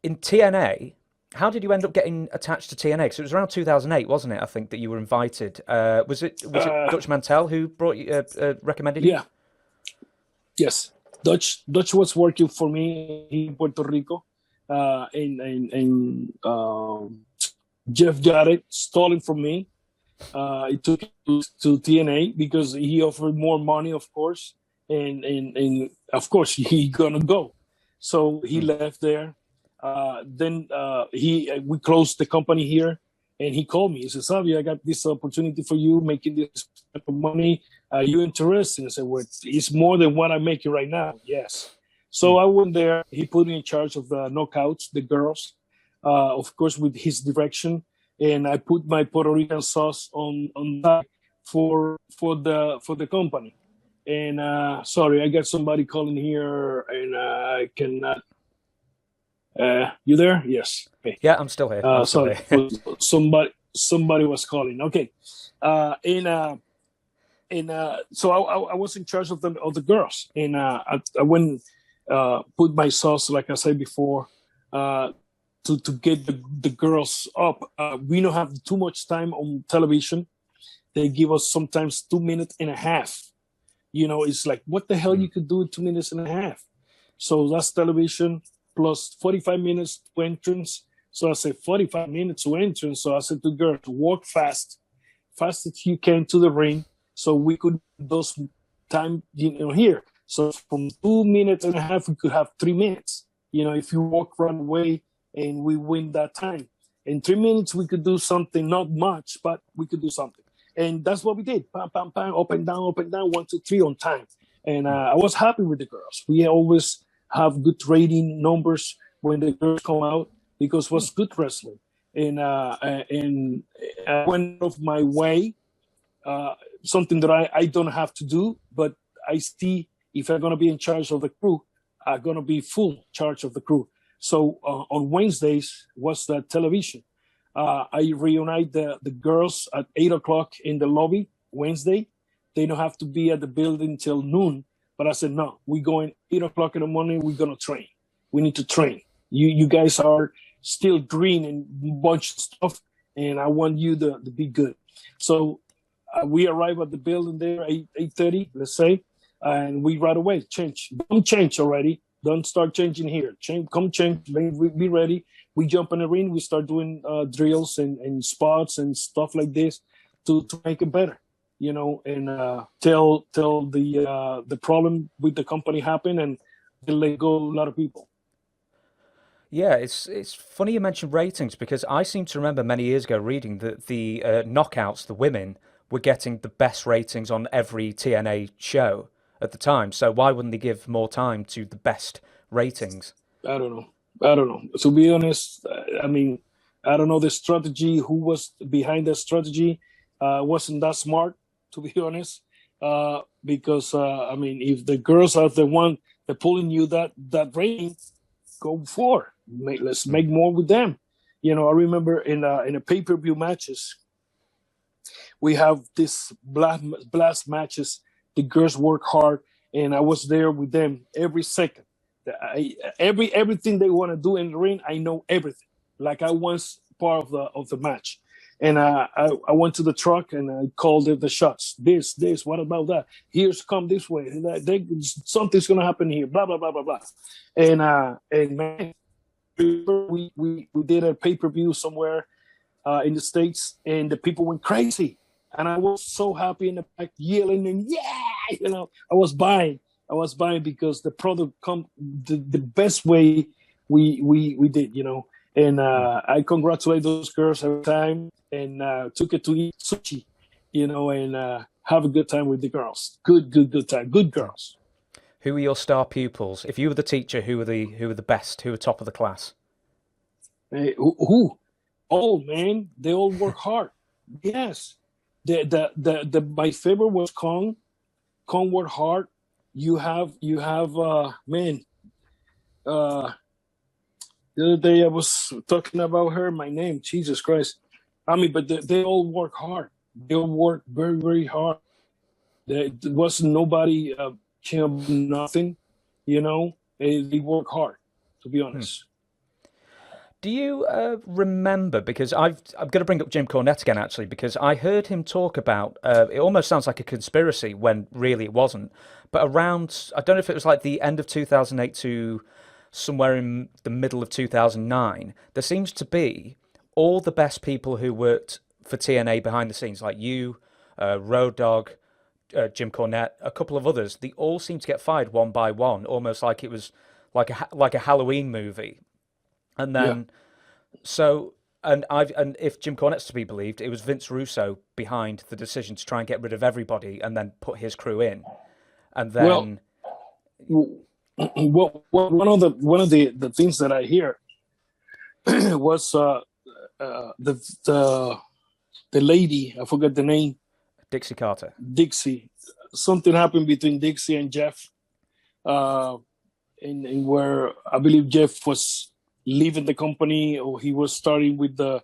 in TNA, how did you end up getting attached to TNA? Because it was around 2008, wasn't it? I think that you were invited. Was it Uh, Dutch Mantel who brought you recommended you? yeah, yes. Dutch was working for me in Puerto Rico, and Jeff got it stolen from me. He took it to TNA because he offered more money, of course, and of course he gonna go. So he Hmm. left there. Then he we closed the company here, and he called me. He said, "Savio, I got this opportunity for you, making this type of money. Are you interested?" I said, "Well, it's more than what I'm making right now." Yes. Hmm. So I went there. He put me in charge of the knockouts, the girls, of course, with his direction, and I put my Puerto Rican sauce on that for the company. And sorry, I got somebody calling here, and I cannot. You there? Yes. Okay. Yeah, I'm still here. I'm still Sorry, here. somebody was calling. Okay. So I was in charge of the girls, and I went put my sauce, like I said before, uh, to get the girls up. We don't have too much time on television. They give us sometimes 2 minutes and a half. It's like, what the hell Hmm. you could do in 2 minutes and a half? So that's television plus 45 minutes to entrance. So I said 45 minutes to entrance. So I said to girls, walk fast as you can to the ring, so we could those time here. So from 2 minutes and a half, we could have 3 minutes. If you walk right away and we win that time. In 3 minutes, we could do something, not much, but we could do something. And that's what we did. Pam, pam, pam, up and down, 1, 2, 3 on time. And I was happy with the girls. We always have good rating numbers when the girls come out because it was good wrestling. And I went out of my way, uh, something that I don't have to do, but I see if I'm going to be in charge of the crew, I'm going to be full charge of the crew. So on Wednesdays was the television. I reunite the girls at 8 o'clock in the lobby Wednesday. They don't have to be at the building till noon. But I said, no, we're going 8 o'clock in the morning. We're going to train. We need to train. You guys are still green and bunch of stuff, and I want you to be good. So we arrive at the building there 8:30, let's say, and we right away change. Don't change already. Don't start changing here. Come change. Be ready. We jump in the ring. We start doing drills and spots and stuff like this to make it better. And tell the problem with the company happen, and they let go a lot of people. Yeah, it's funny you mentioned ratings because I seem to remember many years ago reading that the knockouts, the women, were getting the best ratings on every TNA show at the time. So why wouldn't they give more time to the best ratings? I don't know. I don't know. To be honest, I mean, I don't know the strategy. Who was behind the strategy? Wasn't that smart, to be honest. Because I mean, if the girls are the one that pulling you that rating, go for. Let's Hmm. make more with them. I remember in a pay-per-view matches, we have this blast matches. The girls work hard, and I was there with them every second. Everything they want to do in the ring, I know everything. Like I was part of the match, and I went to the truck and I called it the shots. This, what about that? Here's come this way. Something's gonna happen here. Blah blah blah blah blah. And man, we did a pay per view somewhere in the States, and the people went crazy. And I was so happy in the back, yelling and yeah, I was buying. I was buying because the product come the best way we did. And Hmm. I congratulate those girls every time, and took it to eat sushi, and have a good time with the girls. Good time. Good Yeah. girls. Who were your star pupils? If you were the teacher, who were the best? Who were top of the class? Hey, who? Oh man, they all work hard. Yes. The my favorite was Kong. Kong worked hard. You have man. Uh the other day I was talking about her, my name, Jesus Christ. I mean, but they all work hard. They all work very, very hard. There wasn't nobody nothing, they work hard, to be Hmm. honest. Do you remember? Because I'm going to bring up Jim Cornette again, actually, because I heard him talk about. It almost sounds like a conspiracy when really it wasn't. But around, I don't know if it was like the end of 2008 to somewhere in the middle of 2009. There seems to be all the best people who worked for TNA behind the scenes, like you, Road Dogg, Jim Cornette, a couple of others. They all seem to get fired one by one, almost like it was like a Halloween movie. And Yeah. then so, and if Jim Cornette's to be believed, it was Vince Russo behind the decision to try and get rid of everybody and then put his crew in. And Well, then, one of the things that I hear was the the lady, I forget the name, Dixie Carter. Dixie. Something happened between Dixie and Jeff, uh, in where I believe Jeff was leaving the company, or he was starting with the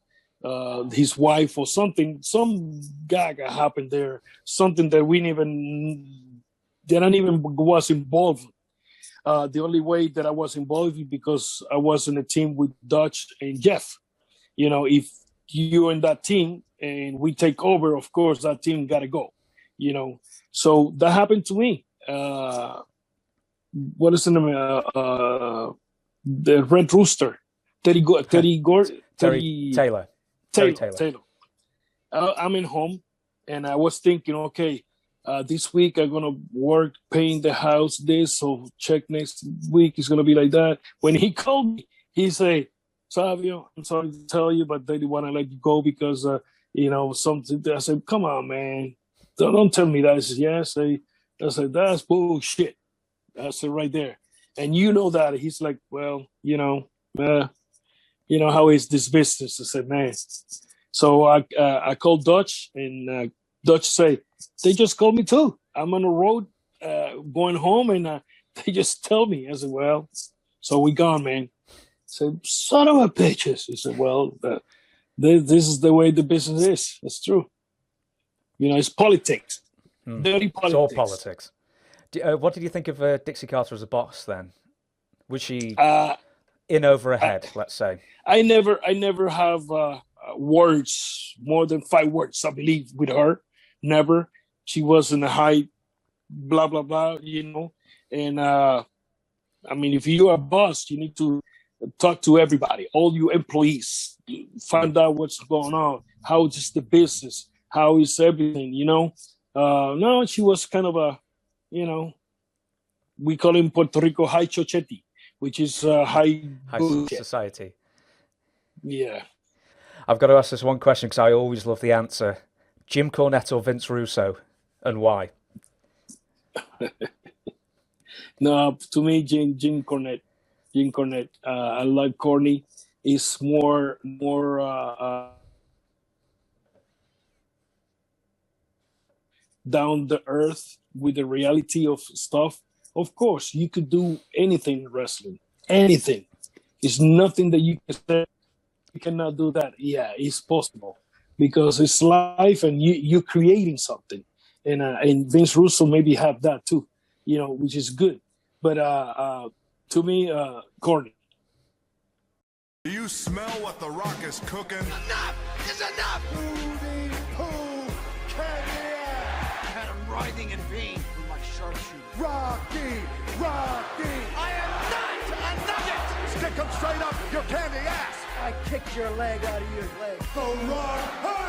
his wife or something. Some gag happened there. Something that we didn't even that I even was involved. The only way that I was involved is because I was in a team with Dutch and Jeff. You know, if you're in that team and we take over, of course that team got to go. You know, so that happened to me. What is the name? The Red Rooster, Terry Taylor. Terry Taylor. Taylor. I'm in home, and I was thinking, okay, this week I'm gonna work paying the house this, so check next week is gonna be like that. When he called me, he said, "Savio, I'm sorry to tell you, but they didn't want to let you go because something." I said, "Come on, man, don't tell me that." He said, "Yes." I said, "That's bullshit." I said right there, and you know that. He's like, "Well, how is this business?" I said, "Man." So I called Dutch, and Dutch say, "They just called me too. I'm on the road going home, and they just tell me." I said, "Well, so we gone, man." I said, "Son of a bitches." He said, "Well, this is the way the business is. That's true. It's politics, dirty It's all politics." politics. What did you think of Dixie Carter as a boss then? Was she in over her head, let's say? I never have words more than 5 words, I believe, with her. Never. She was in a high blah blah blah, And I mean, if you are a boss, you need to talk to everybody, all your employees, find out what's going on, how is the business, how is everything, No, she was kind of a, we call in Puerto Rico high chochetti, which is high society. Yeah. I've got to ask this one question because I always love the answer. Jim Cornette or Vince Russo, and why? No, to me, Jim Cornette. Jim Cornette. I like Corny. He's more down the earth with the reality of stuff. Of course, you could do anything in wrestling. Anything. It's nothing that you can say you cannot do that. Yeah, it's possible because it's life, and you're creating something. And Vince Russo maybe have that too, which is good. But to me, Corny. Do you smell what the Rock is cooking? Enough is enough! Moody poo, had him writhing in pain from my sharpshooter. Rocky! I am not a nugget! Stick him straight up your candy ass! I kicked your leg out of your leg. The Rock!